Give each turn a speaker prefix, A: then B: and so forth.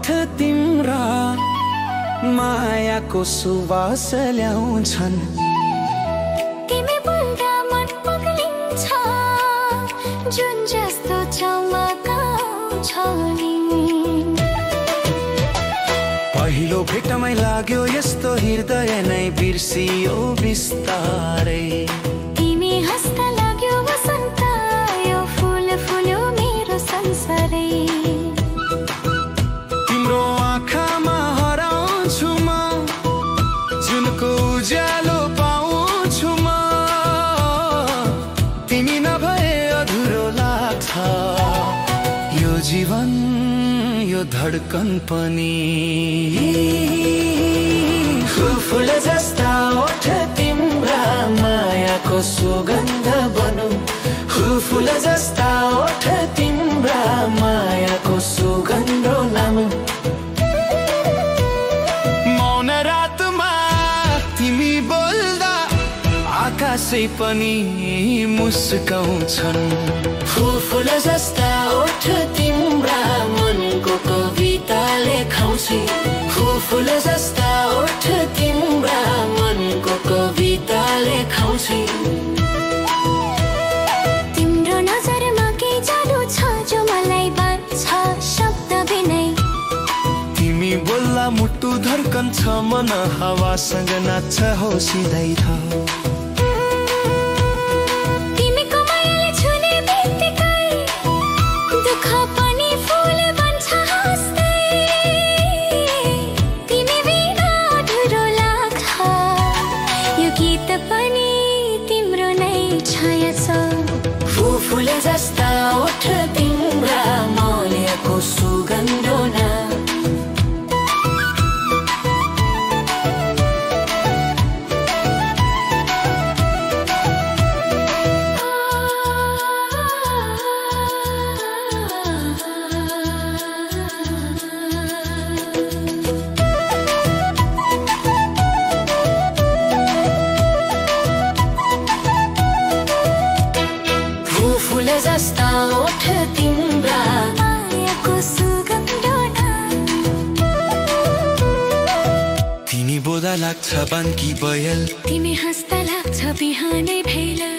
A: ओठ तिम्रा मायाको सुवास ल्याउँछन्।
B: तिमी बोल्दा मन पग्लिन्छ जुन जस्तो चमकाउँछ नि।
A: पहिलो भेटमै लाग्यो यस्तो हृदय नै बिर्सियो बिस्तारै।
B: तिमी हस्ता लाग्यो वसन्त यो फूल फुल्यो मेरो संसारै।
A: तिम्रो आँखामा हराउँछु म जुनको उज्यालो पाउँछु म। तिमी नभए अधुरो लाग्छ यो जीवन यो धड्कन पनि। फूल जस्ता ओठ तिम्रा मायाको सुगन्ध बनौँ। फूल जस्ता ओठ तिम्रा मायाको सुगन्ध नामौँ। मौन रातमा तिमी बोल्दा आकाशै पनि मुस्काउँछन्। फूल जस्ता ओठ तिम्रा मनको कविता लेखाउँछु। फूल जस्ता ओठ तिम्रा मनको कविता लेखाउँछु।
B: तिम्रो नजरमा के जादु छ जो मलाई बाँध्छ शब्द बिनै।
A: तिमी बोल्दा मुटु धड्कन्छ मन हावासँग नाच्छ हो सिधै छ। फूल जस्ता ओठ तिम्रा मायाको सुगन्ध नाम। फूल जस्ता ओठ तिम्रा
B: मायाको सुगन्ध नाम।
A: तिमी बोल्दा लाग्छ बान्की बयल।
B: तिमी हस्ता लाग्छ बिहानै भेला।